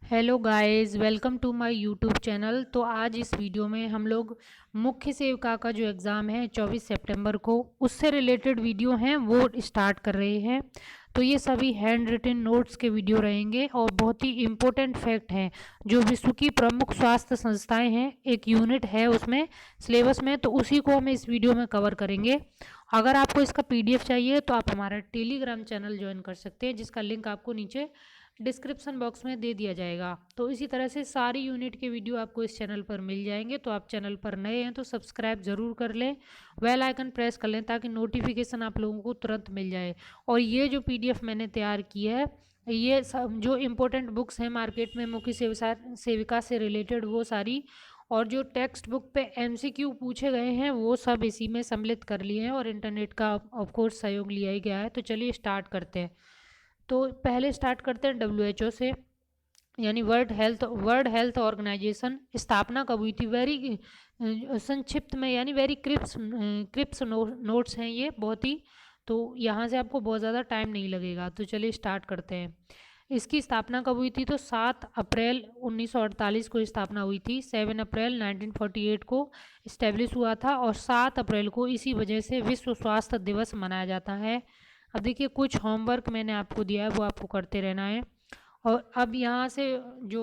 Hello guys, welcome to my YouTube channel. तो आज इस वीडियो में हम लोग मुख्य सेविका का जो एग्ज़ाम है 24 सितंबर को, उससे रिलेटेड वीडियो हैं वो स्टार्ट कर रहे हैं। तो ये सभी हैंड रिटन नोट्स के वीडियो रहेंगे और बहुत ही इम्पोर्टेंट फैक्ट हैं। जो विश्व की प्रमुख स्वास्थ्य संस्थाएं हैं, एक यूनिट है उसमें सिलेबस में, तो उसी को हम इस वीडियो में कवर करेंगे। अगर आपको इसका पीडीएफ चाहिए तो आप हमारा टेलीग्राम चैनल ज्वाइन कर सकते हैं, जिसका लिंक आपको नीचे डिस्क्रिप्शन बॉक्स में दे दिया जाएगा। तो इसी तरह से सारी यूनिट के वीडियो आपको इस चैनल पर मिल जाएंगे। तो आप चैनल पर नए हैं तो सब्सक्राइब ज़रूर कर लें, बेल आइकन प्रेस कर लें ताकि नोटिफिकेशन आप लोगों को तुरंत मिल जाए। और ये जो पीडीएफ मैंने तैयार की है, ये सब जो इम्पोर्टेंट बुक्स हैं मार्केट में मुख्य सेविका से रिलेटेड, वो सारी, और जो टेक्स्ट बुक पे एमसीक्यू पूछे गए हैं वो सब इसी में सम्मिलित कर लिए हैं, और इंटरनेट का ऑफ कोर्स सहयोग लिया ही गया है। तो चलिए स्टार्ट करते हैं। तो पहले स्टार्ट करते हैं डब्ल्यूएचओ से, यानी वर्ल्ड हेल्थ ऑर्गेनाइजेशन स्थापना कब हुई थी। वेरी संक्षिप्त में, यानी वेरी क्रिप्स नोट्स हैं ये बहुत ही। तो यहाँ से आपको बहुत ज़्यादा टाइम नहीं लगेगा। तो चलिए स्टार्ट करते हैं। इसकी स्थापना कब हुई थी? तो 7 अप्रैल 1948 को स्थापना हुई थी। 7 अप्रैल 1948 को इस्टेब्लिश हुआ था, और 7 अप्रैल को इसी वजह से विश्व स्वास्थ्य दिवस मनाया जाता है। अब देखिए, कुछ होमवर्क मैंने आपको दिया है वो आपको करते रहना है। और अब यहाँ से जो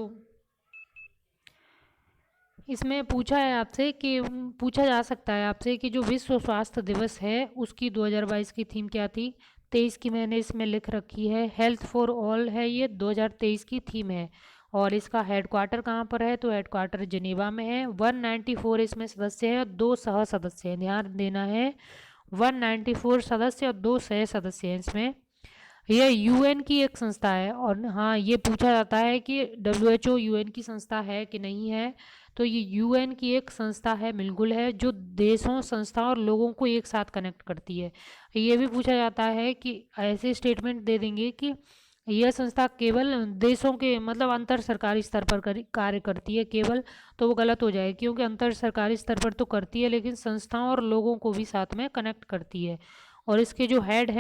इसमें पूछा है आपसे कि पूछा जा सकता है आपसे कि जो विश्व स्वास्थ्य दिवस है उसकी 2022 की थीम क्या थी। 23 की मैंने इसमें लिख रखी है, हेल्थ फॉर ऑल है, ये 2023 की थीम है। और इसका हेडक्वार्टर कहाँ पर है? तो हेडक्वार्टर जिनेवा में है। 194 इसमें सदस्य हैं और 2 सह सदस्य हैं, ध्यान देना है। 194 सदस्य और 2 सह सदस्य हैं इसमें। यह यूएन की एक संस्था है। और हाँ, ये पूछा जाता है कि डब्ल्यूएचओ यूएन की संस्था है कि नहीं है। तो ये यूएन की एक संस्था है, बिल्कुल है, जो देशों, संस्थाओं और लोगों को एक साथ कनेक्ट करती है। ये भी पूछा जाता है कि ऐसे स्टेटमेंट दे देंगे कि यह संस्था केवल देशों के, मतलब अंतर सरकारी स्तर पर कार्य करती है केवल, तो वो गलत हो जाए, क्योंकि अंतर सरकारी स्तर पर तो करती है लेकिन संस्थाओं और लोगों को भी साथ में कनेक्ट करती है। और इसके जो हेड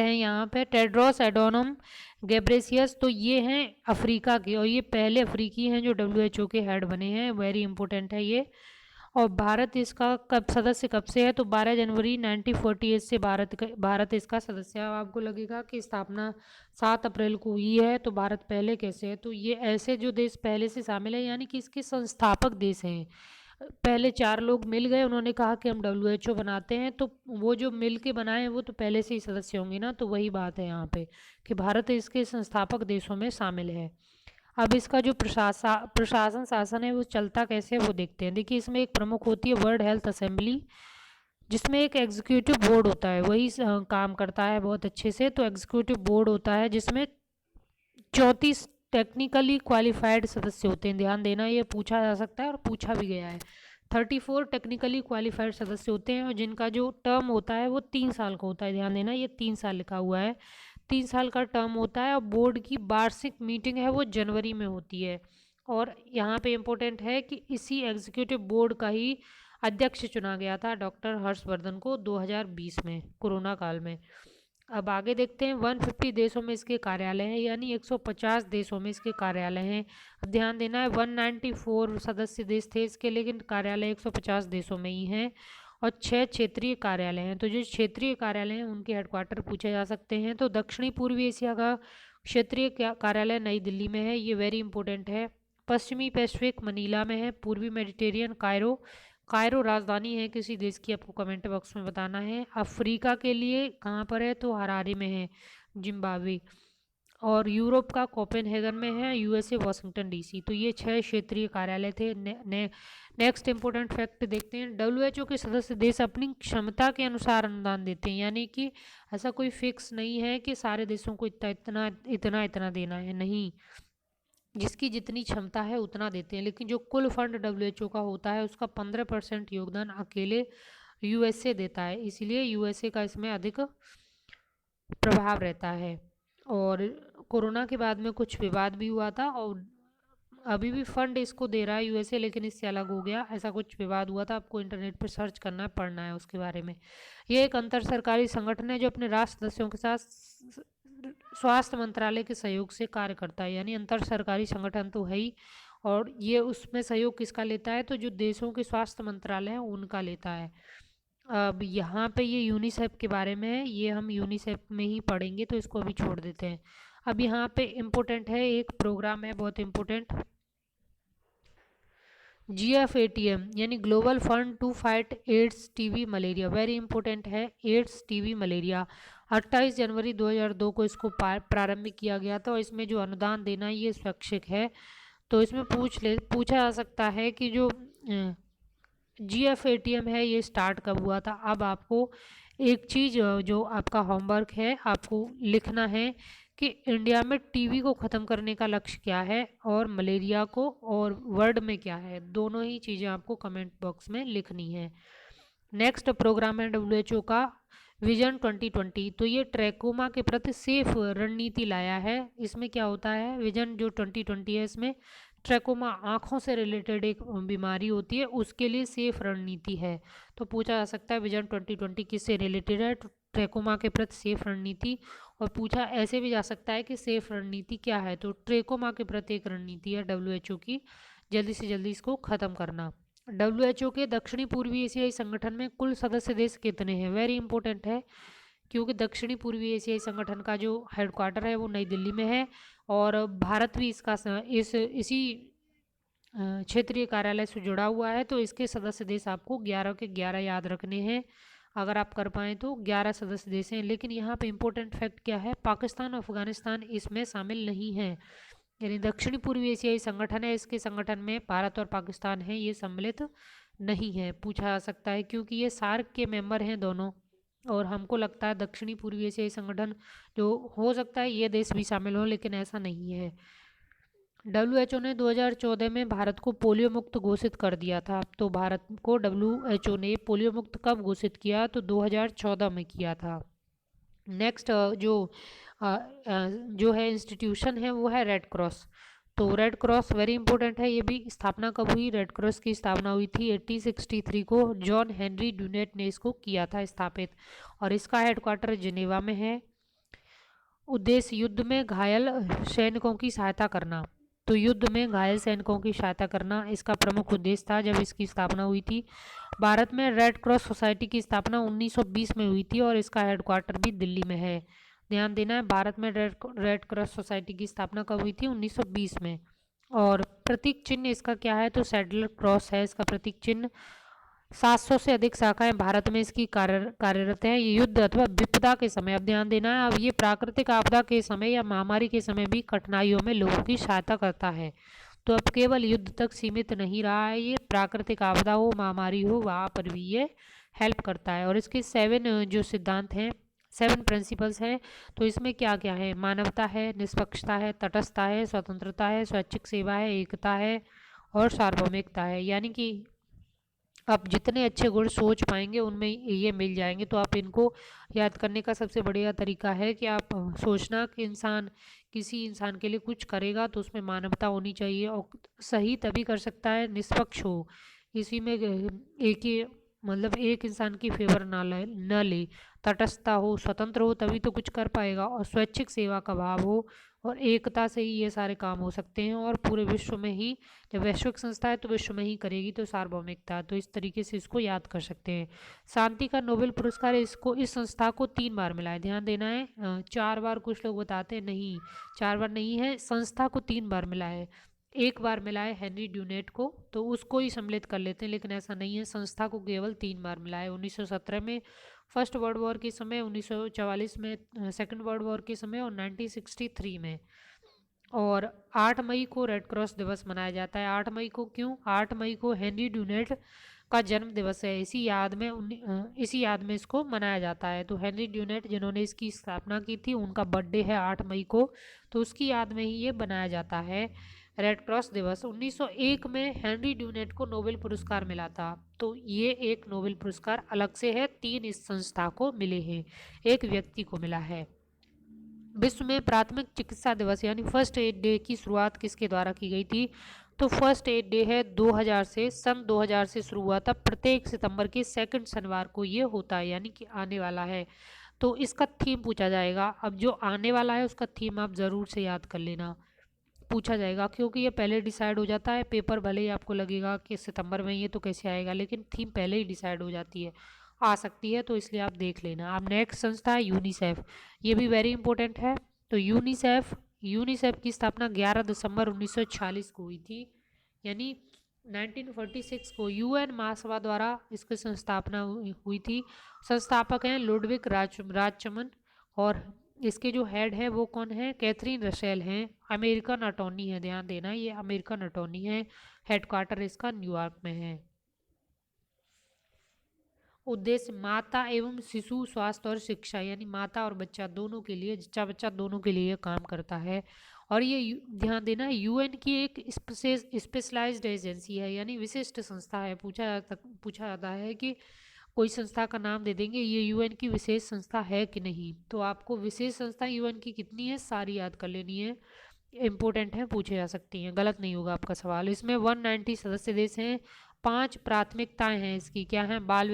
हैं यहाँ पे टेड्रोस एडोनम गेब्रेसियस, तो ये हैं अफ्रीका के, और ये पहले अफ्रीकी हैं जो डब्ल्यूएचओ के हेड बने हैं। वेरी इंपॉर्टेंट है ये। और भारत इसका कब से है? तो 12 जनवरी 1948 से भारत इसका सदस्य है। अब आपको लगेगा कि स्थापना 7 अप्रैल को हुई है, तो भारत पहले कैसे है? तो ये ऐसे जो देश पहले से शामिल है, यानी कि इसके संस्थापक देश हैं। पहले 4 लोग मिल गए, उन्होंने कहा कि हम डब्ल्यूएचओ बनाते हैं, तो वो जो मिल के बनाए हैं वो तो पहले से ही सदस्य होंगे ना। तो वही बात है यहाँ पे कि भारत इसके संस्थापक देशों में शामिल है। अब इसका जो प्रशासन शासन है वो चलता कैसे है वो देखते हैं। देखिए, इसमें एक प्रमुख होती है वर्ल्ड हेल्थ असेंबली, जिसमें एक एग्जीक्यूटिव बोर्ड होता है, वही काम करता है बहुत अच्छे से। तो एग्जीक्यूटिव बोर्ड होता है जिसमें 34 टेक्निकली क्वालिफाइड सदस्य होते हैं, ध्यान देना, ये पूछा जा सकता है और पूछा भी गया है। 34 टेक्निकली क्वालिफाइड सदस्य होते हैं, और जिनका जो टर्म होता है वो 3 साल का होता है, ध्यान देना, ये 3 साल लिखा हुआ है। 3 साल का टर्म होता है। और बोर्ड की वार्षिक मीटिंग है वो जनवरी में होती है। और यहाँ पे इम्पोर्टेंट है कि इसी एग्जीक्यूटिव बोर्ड का ही अध्यक्ष चुना गया था डॉक्टर हर्षवर्धन को 2020 में, कोरोना काल में। अब आगे देखते हैं। 150 देशों में इसके कार्यालय हैं, यानी 150 देशों में इसके कार्यालय हैं। अब ध्यान देना है, 194 सदस्य देश थे इसके, लेकिन कार्यालय 150 देशों में ही हैं। और 6 क्षेत्रीय कार्यालय हैं। तो जो क्षेत्रीय कार्यालय हैं उनके हेडक्वार्टर पूछे जा सकते हैं। तो दक्षिणी पूर्वी एशिया का क्षेत्रीय कार्यालय नई दिल्ली में है, ये वेरी इंपॉर्टेंट है। पश्चिमी पैसिफिक मनीला में है। पूर्वी मेडिटेरियन कायरो, कायरो राजधानी है किसी देश की, आपको कमेंट बॉक्स में बताना है। अफ्रीका के लिए कहाँ पर है? तो हरारे में है, जिम्बाब्वे। और यूरोप का कोपेनहेगन में है। USA Washington DC. तो ये 6 क्षेत्रीय कार्यालय थे। नेक्स्ट इंपॉर्टेंट फैक्ट देखते हैं। डब्ल्यूएचओ के सदस्य देश अपनी क्षमता के अनुसार अनुदान देते हैं, यानी कि ऐसा कोई फिक्स नहीं है कि सारे देशों को इतना इतना इतना इतना देना है, नहीं, जिसकी जितनी क्षमता है उतना देते हैं। लेकिन जो कुल फंड डब्ल्यूएचओ का होता है उसका 15% योगदान अकेले यूएसए देता है, इसलिए यूएसए का इसमें अधिक प्रभाव रहता है। और कोरोना के बाद में कुछ विवाद भी हुआ था, और अभी भी फंड इसको दे रहा है यूएसए, लेकिन इससे अलग हो गया, ऐसा कुछ विवाद हुआ था। आपको इंटरनेट पर सर्च करना पड़ना है उसके बारे में। ये एक अंतर सरकारी संगठन है जो अपने राष्ट्र सदस्यों के साथ स्वास्थ्य मंत्रालय के सहयोग से कार्य करता है, यानी अंतर सरकारी संगठन तो है ही, और ये उसमें सहयोग किसका लेता है, तो जो देशों के स्वास्थ्य मंत्रालय हैं उनका लेता है। अब यहाँ पे ये यूनिसेफ के बारे में है, ये हम यूनिसेफ में ही पढ़ेंगे तो इसको अभी छोड़ देते हैं। अब यहाँ पे इम्पोर्टेंट है, एक प्रोग्राम है बहुत इम्पोर्टेंट, GFATM यानी global fund to fight AIDS TB malaria, very important है। एड्स टीबी मलेरिया 28 जनवरी 2002 को इसको प्रारंभ किया गया था, और इसमें जो अनुदान देना है ये स्वैच्छिक है। तो इसमें पूछा जा सकता है कि जो GFATM है ये स्टार्ट कब हुआ था। अब आपको एक चीज़ जो आपका होमवर्क है, आपको लिखना है कि इंडिया में टीबी को ख़त्म करने का लक्ष्य क्या है, और मलेरिया को, और वर्ल्ड में क्या है, दोनों ही चीज़ें आपको कमेंट बॉक्स में लिखनी है। नेक्स्ट प्रोग्राम है WHO का विजन 2020, तो ये ट्रैकोमा के प्रति सेफ रणनीति लाया है। इसमें क्या होता है, विजन जो 2020 है इसमें ट्रैकोमा आँखों से रिलेटेड एक बीमारी होती है, उसके लिए सेफ रणनीति है। तो पूछा जा सकता है विजन 2020 किससे रिलेटेड है, तो ट्रैकोमा के प्रति सेफ रणनीति। और पूछा ऐसे भी जा सकता है कि सेफ रणनीति क्या है, तो ट्रैकोमा के प्रति एक रणनीति है WHO की, जल्दी से जल्दी इसको ख़त्म करना। WHO के दक्षिणी पूर्वी एशियाई संगठन में कुल सदस्य देश कितने हैं, वेरी इंपॉर्टेंट है, क्योंकि दक्षिणी पूर्वी एशियाई संगठन का जो हेडक्वार्टर है वो नई दिल्ली में है, और भारत भी इसका इसी क्षेत्रीय कार्यालय से जुड़ा हुआ है। तो इसके सदस्य देश आपको 11 के 11 याद रखने हैं, अगर आप कर पाएँ तो 11 सदस्य देश हैं। लेकिन यहाँ पे इम्पोर्टेंट फैक्ट क्या है, पाकिस्तान और अफगानिस्तान इसमें शामिल नहीं है, यानी दक्षिणी पूर्वी एशियाई संगठन है, इसके संगठन में भारत और पाकिस्तान है, ये सम्मिलित नहीं है। पूछा जा सकता है क्योंकि ये सार्क के मेंबर हैं दोनों, और हमको लगता है दक्षिणी पूर्वी एशियाई संगठन जो हो सकता है ये देश भी शामिल हो, लेकिन ऐसा नहीं है। WHO ने 2014 में भारत को पोलियो मुक्त घोषित कर दिया था। तो भारत को WHO ने पोलियो मुक्त कब घोषित किया, तो 2014 में किया था। नेक्स्ट जो है इंस्टीट्यूशन है वो है रेड क्रॉस। तो रेड क्रॉस वेरी इंपॉर्टेंट है, ये भी स्थापना कब हुई, रेड क्रॉस की स्थापना हुई थी 1863 को, जॉन हेनरी ड्यूनेट ने इसको किया था स्थापित, और इसका हेडक्वार्टर जिनेवा में है। उद्देश्य युद्ध में घायल सैनिकों की सहायता करना, तो युद्ध में घायल सैनिकों की सहायता करना इसका प्रमुख उद्देश्य था जब इसकी स्थापना हुई थी। भारत में रेड क्रॉस सोसाइटी की स्थापना 1920 में हुई थी, और इसका हेडक्वार्टर भी दिल्ली में है। ध्यान देना है, भारत में रेड क्रॉस सोसाइटी की स्थापना कब हुई थी, 1920 में। और प्रतीक चिन्ह इसका क्या है, तो सैडलर क्रॉस है इसका प्रतीक चिन्ह। 700 से अधिक शाखाएं भारत में इसकी कार्यरत हैं। ये युद्ध अथवा विपदा के समय, अब ध्यान देना है, अब ये प्राकृतिक आपदा के समय या महामारी के समय भी कठिनाइयों में लोगों की सहायता करता है। तो अब केवल युद्ध तक सीमित नहीं रहा है, ये प्राकृतिक आपदा हो, महामारी हो, वहाँ पर भी ये हेल्प करता है। और इसके 7 जो सिद्धांत हैं, 7 प्रिंसिपल्स हैं, तो इसमें क्या क्या है, मानवता है, निष्पक्षता है, तटस्थता है, स्वतंत्रता है, स्वैच्छिक सेवा है, एकता है, और सार्वभौमिकता है। यानी कि आप जितने अच्छे गुण सोच पाएंगे उनमें ये मिल जाएंगे। तो आप इनको याद करने का सबसे बढ़िया तरीका है कि आप सोचना कि किसी इंसान के लिए कुछ करेगा तो उसमें मानवता होनी चाहिए, और सही तभी कर सकता है निष्पक्ष हो, इसी में एक ही मतलब एक इंसान की फेवर ना ले, तटस्थता हो, स्वतंत्र हो, तभी तो कुछ कर पाएगा, और स्वैच्छिक सेवा का भाव हो, और एकता से ही ये सारे काम हो सकते हैं। और पूरे विश्व में ही, जब वैश्विक संस्था है तो विश्व में ही करेगी, तो सार्वभौमिकता। तो इस तरीके से इसको याद कर सकते हैं। शांति का नोबेल पुरस्कार इस संस्था को 3 बार मिला है, ध्यान देना है। 4 बार कुछ लोग बताते हैं, नहीं 4 बार नहीं है, संस्था को 3 बार मिला है। एक बार मिला है हेनरी ड्यूनेट को, तो उसको ही सम्मिलित कर लेते हैं, लेकिन ऐसा नहीं है, संस्था को केवल 3 बार मिला है। 1917 में फर्स्ट वर्ल्ड वॉर के समय, 1944 में सेकंड वर्ल्ड वॉर के समय, और 1963 में। और 8 मई को रेड क्रॉस दिवस मनाया जाता है। 8 मई को क्यों, 8 मई को हेनरी ड्यूनेट का जन्म दिवस है, इसी याद में इसको मनाया जाता है। तो हेनरी ड्यूनेट जिन्होंने इसकी स्थापना की थी, उनका बर्थडे है 8 मई को, तो उसकी याद में ही ये बनाया जाता है रेड क्रॉस दिवस। 1901 में हेनरी ड्यूनेट को नोबेल पुरस्कार मिला था, तो ये एक नोबेल पुरस्कार अलग से है, 3 इस संस्था को मिले हैं, एक व्यक्ति को मिला है। विश्व में प्राथमिक चिकित्सा दिवस यानी फर्स्ट एड डे की शुरुआत किसके द्वारा की गई थी, तो फर्स्ट एड डे है 2000 से, सन 2000 से शुरू हुआ था। प्रत्येक सितंबर के सेकंड शनिवार को ये होता है, यानी कि आने वाला है। तो इसका थीम पूछा जाएगा। अब जो आने वाला है उसका थीम आप ज़रूर से याद कर लेना, पूछा जाएगा, क्योंकि ये पहले डिसाइड हो जाता है। पेपर भले ही आपको लगेगा कि सितंबर में ये तो कैसे आएगा, लेकिन थीम पहले ही डिसाइड हो जाती है, आ सकती है, तो इसलिए आप देख लेना। अब नेक्स्ट संस्था है यूनिसेफ, ये भी वेरी इंपॉर्टेंट है। तो यूनिसेफ यूनिसेफ की स्थापना 11 दिसंबर 1946 को हुई थी, यानी 1946 को यूएन महासभा द्वारा इसकी संस्थापना हुई थी। संस्थापक हैं लुडविक राजचमन, और इसके जो हेड है वो कौन है, कैथरीन रसेल हैं, अमेरिकन अटॉर्नी है, ध्यान देना ये अमेरिकन अटॉर्नी है। हेडक्वार्टर इसका न्यूयॉर्क में है। उद्देश्य माता एवं शिशु स्वास्थ्य और शिक्षा, यानी माता और बच्चा दोनों के लिए, जच्चा बच्चा दोनों के लिए काम करता है। और ये ध्यान देना यूएन की एक स्पेशलाइज्ड एजेंसी है, यानी विशिष्ट संस्था है। पूछा जाता है कि कोई संस्था का नाम दे देंगे, ये यूएन की विशेष संस्था है कि नहीं, तो आपको विशेष संस्था यूएन की कितनी है सारी याद कर लेनी है, इम्पोर्टेंट है, पूछे जा सकती हैं, गलत नहीं होगा आपका सवाल। इसमें 190 सदस्य देश हैं। 5 प्राथमिकताएं हैं इसकी, क्या हैं, बाल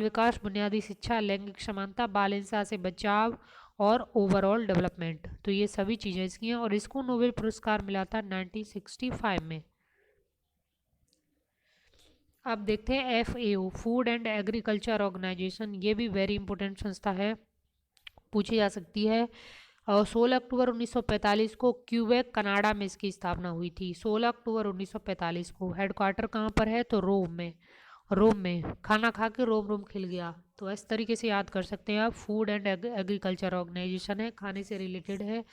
विकास, बुनियादी शिक्षा, लैंगिक समानता, बाल हिंसा से बचाव और ओवरऑल डेवलपमेंट, तो ये सभी चीज़ें इसकी हैं। और इसको नोबेल पुरस्कार मिला था 1965 में। अब देखते हैं FAO, food and agriculture organisation, ये भी वेरी इंपॉर्टेंट संस्था है, पूछी जा सकती है। और 16 अक्टूबर 1945 को क्यूबेक कनाडा में इसकी स्थापना हुई थी। 16 अक्टूबर 1945 को। हेडक्वार्टर कहाँ पर है, तो रोम में। रोम में खाना खा के रोम रोम खिल गया, तो इस तरीके से याद कर सकते हैं आप। फूड एंड एग्रीकल्चर ऑर्गेनाइजेशन है, खाने से रिलेटेड है।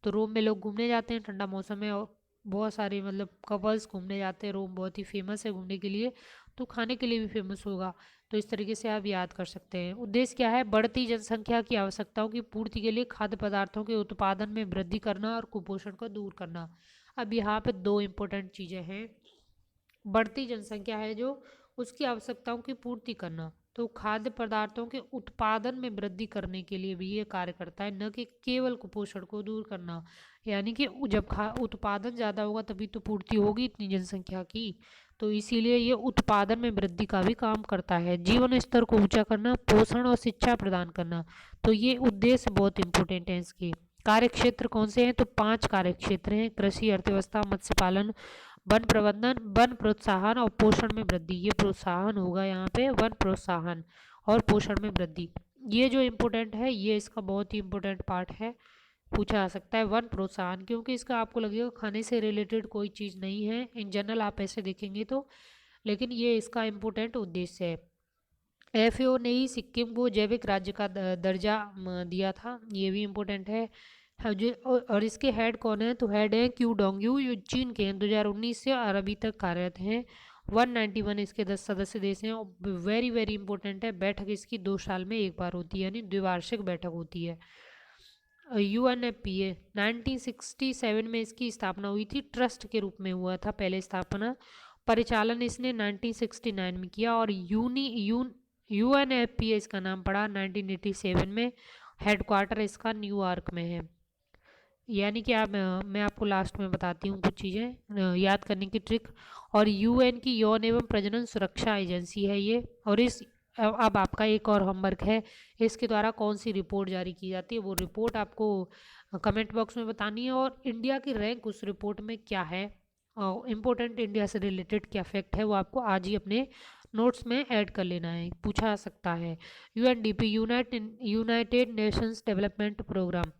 तो रोम में लोग घूमने जाते हैं, ठंडा मौसम है, और बहुत सारे मतलब कपल्स घूमने जाते हैं। रोम बहुत ही फेमस है घूमने के लिए, तो खाने के लिए भी फेमस होगा, तो इस तरीके से आप याद कर सकते हैं। उद्देश्य क्या है, बढ़ती जनसंख्या की आवश्यकताओं की पूर्ति के लिए खाद्य पदार्थों के उत्पादन में वृद्धि करना और कुपोषण को दूर करना। अब यहाँ पे दो इम्पोर्टेंट चीज़ें हैं। बढ़ती जनसंख्या है जो, उसकी आवश्यकताओं की पूर्ति करना, तो खाद्य पदार्थों के उत्पादन में वृद्धि करने के लिए भी ये कार्य करता है, न कि केवल कुपोषण को दूर करना। यानी कि जब उत्पादन ज़्यादा होगा तभी तो पूर्ति होगी इतनी जनसंख्या की, तो इसीलिए ये उत्पादन में वृद्धि का भी काम करता है। जीवन स्तर को ऊंचा करना, पोषण और शिक्षा प्रदान करना, तो ये उद्देश्य बहुत इंपॉर्टेंट है इसके। कार्य क्षेत्र कौन से हैं, तो 5 कार्य क्षेत्र हैं, कृषि, अर्थव्यवस्था, मत्स्य पालन, वन प्रबंधन, वन प्रोत्साहन और पोषण में वृद्धि। ये प्रोत्साहन होगा यहाँ पे, वन प्रोत्साहन और पोषण में वृद्धि, ये जो इम्पोर्टेंट है, ये इसका बहुत ही इम्पोर्टेंट पार्ट है, पूछा जा सकता है। वन प्रोत्साहन, क्योंकि इसका आपको लगेगा खाने से रिलेटेड कोई चीज़ नहीं है, इन जनरल आप ऐसे देखेंगे तो, लेकिन ये इसका इम्पोर्टेंट उद्देश्य है। FAO ने ही सिक्किम को जैविक राज्य का दर्जा दिया था, ये भी इम्पोर्टेंट है। हाँ जी, और इसके हेड कौन है, तो हेड है क्यू डोंगयू, ये चीन के हैं, 2019 से और अभी तक कार्यरत हैं। 191 इसके 10 सदस्य देश हैं, और वेरी वेरी इंपॉर्टेंट है, बैठक इसकी 2 साल में एक बार होती है, यानी द्विवार्षिक बैठक होती है। UNFPA 1967 में इसकी स्थापना हुई थी, ट्रस्ट के रूप में हुआ था पहले स्थापना। परिचालन इसने 1969 में किया, और UNFPA इसका नाम पड़ा 1987 में। हेडक्वार्टर इसका न्यूयॉर्क में है। यानी कि मैं आपको लास्ट में बताती हूँ कुछ चीज़ें याद करने की ट्रिक। और UN की यौन एवं प्रजनन सुरक्षा एजेंसी है ये। और अब आपका एक और होमवर्क है, इसके द्वारा कौन सी रिपोर्ट जारी की जाती है, वो रिपोर्ट आपको कमेंट बॉक्स में बतानी है। और इंडिया की रैंक उस रिपोर्ट में क्या है, इम्पोर्टेंट इंडिया से रिलेटेड क्या फैक्ट है, वो आपको आज ही अपने नोट्स में ऐड कर लेना है, पूछा जा सकता है। UNDP, United Nations Development Programme,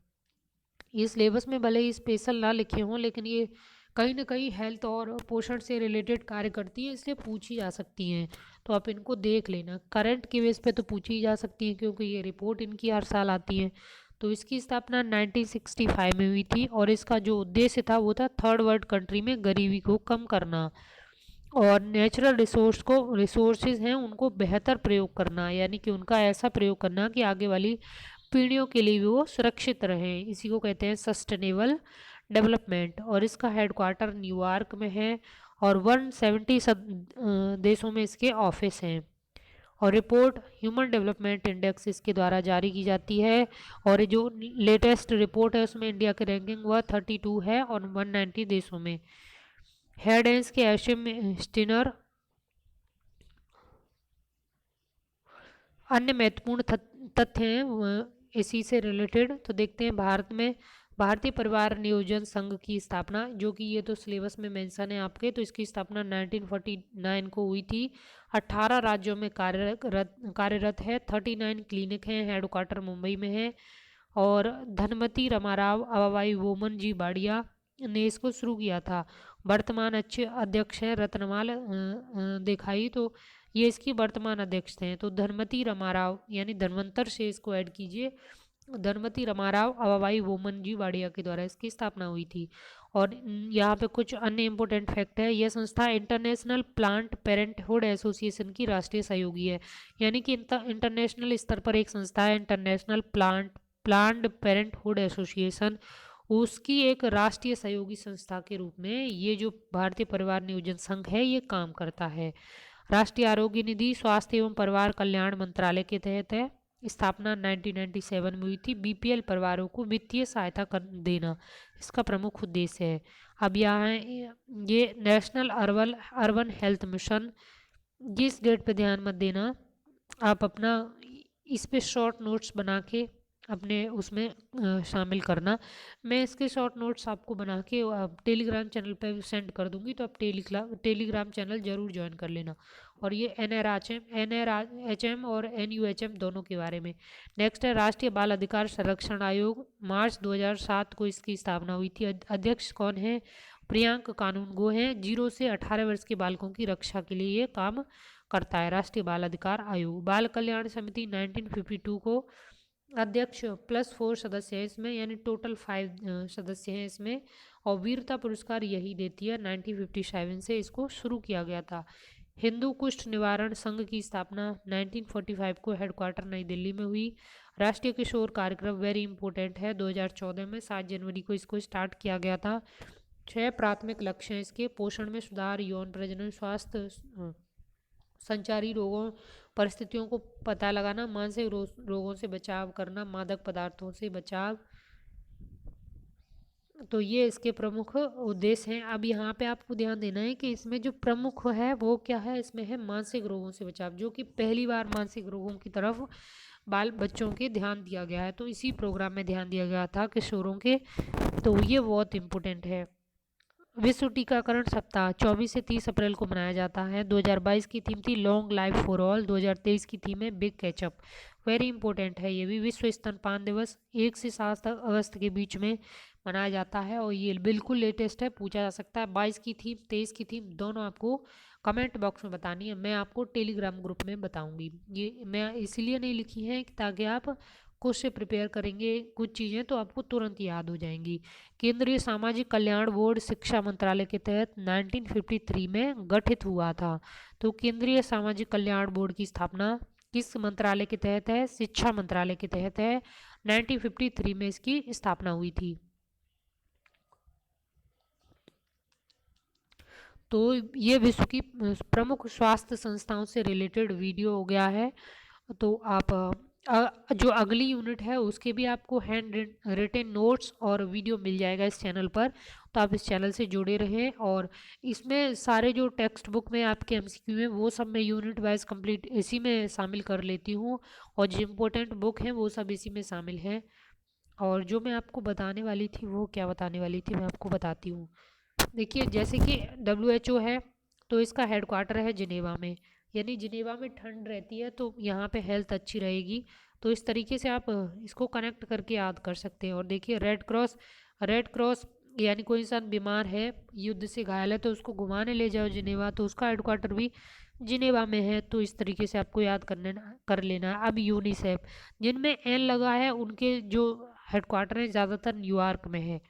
ये सिलेबस में भले ही स्पेशल ना लिखे हों, लेकिन ये कहीं ना कहीं हेल्थ और पोषण से रिलेटेड कार्य करती हैं, इसलिए पूछी जा सकती हैं, तो आप इनको देख लेना। करंट के बेस पे तो पूछी जा सकती हैं, क्योंकि ये रिपोर्ट इनकी हर साल आती है। तो इसकी स्थापना 1965 में हुई थी, और इसका जो उद्देश्य था वो था थर्ड वर्ल्ड कंट्री में गरीबी को कम करना, और नेचुरल रिसोर्सेज हैं उनको बेहतर प्रयोग करना, यानी कि उनका ऐसा प्रयोग करना कि आगे वाली पीढ़ियों के लिए भी वो सुरक्षित रहें, इसी को कहते हैं सस्टेनेबल डेवलपमेंट। और इसका हेडक्वार्टर न्यूयॉर्क में है, और 170 देशों में इसके ऑफिस हैं। और रिपोर्ट ह्यूमन डेवलपमेंट इंडेक्स इसके द्वारा जारी की जाती है, और ये जो लेटेस्ट रिपोर्ट है उसमें इंडिया की रैंकिंग वह 32 है, और 190 देशों में। हेड है इसके एशियम स्टिनर। अन्य महत्वपूर्ण तथ्य हैं इसी से रिलेटेड। तो देखते हैं, भारत में भारतीय परिवार नियोजन संघ की स्थापना, जो कि ये तो सिलेबस में मेंशन है आपके, तो इसकी स्थापना 1949 को हुई थी। 18 राज्यों में कार्यरत है। 39 क्लिनिक हैं, हेडक्वार्टर मुंबई में है। और धनमती रमाराव अवाई वोमन जी बाड़िया ने इसको शुरू किया था। वर्तमान अच्छे अध्यक्ष हैं रत्नमाल देखाई, तो ये इसकी वर्तमान अध्यक्ष हैं। तो धनमती रमाराव यानी धनवंतर से इसको ऐड कीजिए, धनमती रमाराव अवाई वोमन जी वाडिया के द्वारा इसकी स्थापना हुई थी। और यहाँ पे कुछ अन्य इंपॉर्टेंट फैक्ट है। यह संस्था इंटरनेशनल प्लांट पेरेंटहुड एसोसिएशन की राष्ट्रीय सहयोगी है, यानी कि इंटरनेशनल स्तर पर एक संस्था है, इंटरनेशनल प्लांट पेरेंटहुड एसोसिएशन, उसकी एक राष्ट्रीय सहयोगी संस्था के रूप में ये जो भारतीय परिवार नियोजन संघ है ये काम करता है। राष्ट्रीय आरोग्य निधि स्वास्थ्य एवं परिवार कल्याण मंत्रालय के तहत है। स्थापना 1997 में हुई थी। बीपीएल परिवारों को वित्तीय सहायता देना इसका प्रमुख उद्देश्य है। अब यहाँ ये नेशनल अर्बन हेल्थ मिशन, जिस डेट पे ध्यान मत देना, आप अपना इस पे शॉर्ट नोट्स बना के अपने उसमें शामिल करना। मैं इसके शॉर्ट नोट्स आपको बना के टेलीग्राम चैनल पे सेंड कर दूंगी, तो आप टेलीग्राम चैनल ज़रूर ज्वाइन कर लेना। और ये NRHM और NUHM दोनों के बारे में। नेक्स्ट है राष्ट्रीय बाल अधिकार संरक्षण आयोग, मार्च 2007 को इसकी स्थापना हुई थी। अध्यक्ष कौन है? प्रियांक कानूनगो हैं। 0 से 18 वर्ष के बालकों की रक्षा के लिए ये काम करता है राष्ट्रीय बाल अधिकार आयोग। बाल कल्याण समिति 1952 को, अध्यक्ष +4 सदस्य हैं इसमें, यानी टोटल 5 सदस्य हैं इसमें। और वीरता पुरस्कार यही देती है। 1957 से इसको शुरू किया गया था। हिंदू कुष्ठ निवारण संघ की स्थापना 1945 को, हेडक्वार्टर नई दिल्ली में हुई। राष्ट्रीय किशोर कार्यक्रम वेरी इंपॉर्टेंट है, 2014 में 7 जनवरी को इसको स्टार्ट किया गया था। 6 प्राथमिक लक्ष्य हैं इसके: पोषण में सुधार, यौन प्रजनन स्वास्थ्य, संचारी रोगों परिस्थितियों को पता लगाना, मानसिक रोगों से बचाव करना, मादक पदार्थों से बचाव। तो ये इसके प्रमुख उद्देश्य हैं। अब यहाँ पे आपको ध्यान देना है कि इसमें जो प्रमुख है वो क्या है, इसमें है मानसिक रोगों से बचाव, जो कि पहली बार मानसिक रोगों की तरफ बाल बच्चों के ध्यान दिया गया है। तो इसी प्रोग्राम में ध्यान दिया गया था किशोरों के, तो ये बहुत इम्पोर्टेंट है। विश्व टीकाकरण सप्ताह 24 से 30 अप्रैल को मनाया जाता है। 2022 की थीम थी लॉन्ग लाइफ फॉर ऑल। 2023 की थीम है बिग कैचअप। वेरी इंपॉर्टेंट है ये भी। विश्व स्तनपान दिवस 1 से 7 अगस्त के बीच में मनाया जाता है, और ये बिल्कुल लेटेस्ट है, पूछा जा सकता है। 22 की थीम, 23 की थीम दोनों आपको कमेंट बॉक्स में बतानी है, मैं आपको टेलीग्राम ग्रुप में बताऊंगी। ये मैं इसलिए नहीं लिखी है ताकि आप खुद से प्रिपेयर करेंगे कुछ चीज़ें तो आपको तुरंत याद हो जाएंगी। केंद्रीय सामाजिक कल्याण बोर्ड शिक्षा मंत्रालय के तहत 1953 में गठित हुआ था। तो केंद्रीय सामाजिक कल्याण बोर्ड की स्थापना किस मंत्रालय के तहत है? शिक्षा मंत्रालय के तहत है। 1953 में इसकी स्थापना हुई थी। तो ये विश्व की प्रमुख स्वास्थ्य संस्थाओं से रिलेटेड वीडियो हो गया है। तो आप जो अगली यूनिट है उसके भी आपको हैंड रिटन नोट्स और वीडियो मिल जाएगा इस चैनल पर, तो आप इस चैनल से जुड़े रहें। और इसमें सारे जो टेक्स्ट बुक में आपके MCQ हैं वो सब मैं यूनिट वाइज कंप्लीट इसी में शामिल कर लेती हूँ, और जो इम्पोर्टेंट बुक हैं वो सब इसी में शामिल हैं। और जो मैं आपको बताने वाली थी वो क्या बताने वाली थी मैं आपको बताती हूँ। देखिए, जैसे कि WHO है तो इसका हेडक्वार्टर है जिनेवा में, यानी जिनेवा में ठंड रहती है तो यहाँ पे हेल्थ अच्छी रहेगी। तो इस तरीके से आप इसको कनेक्ट करके याद कर सकते हैं। और देखिए रेड क्रॉस यानी कोई इंसान बीमार है, युद्ध से घायल है, तो उसको घुमाने ले जाओ जिनेवा, तो उसका हेडक्वार्टर भी जिनेवा में है। तो इस तरीके से आपको याद कर लेना है। अब यूनिसेफ, जिनमें N लगा है उनके जो हेडक्वार्टर है ज़्यादातर न्यूयॉर्क में है,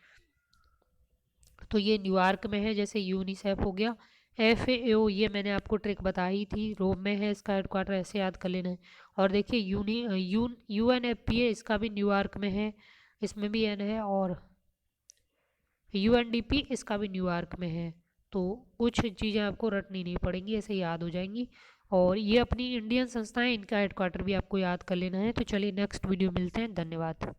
तो ये न्यूयॉर्क में है। जैसे यूनिसेफ हो गया। FAO ये मैंने आपको ट्रिक बताई थी, रोम में है इसका हेडक्वार्टर, ऐसे याद कर लेना है। और देखिए UNFPA इसका भी न्यूयॉर्क में है, इसमें भी N है। और UNDP इसका भी न्यूयॉर्क में है। तो कुछ चीज़ें आपको रटनी नहीं पड़ेंगी, ऐसे याद हो जाएंगी। और ये अपनी इंडियन संस्थाएं, इनका हेडक्वार्टर भी आपको याद कर लेना है। तो चलिए नेक्स्ट वीडियो मिलते हैं, धन्यवाद।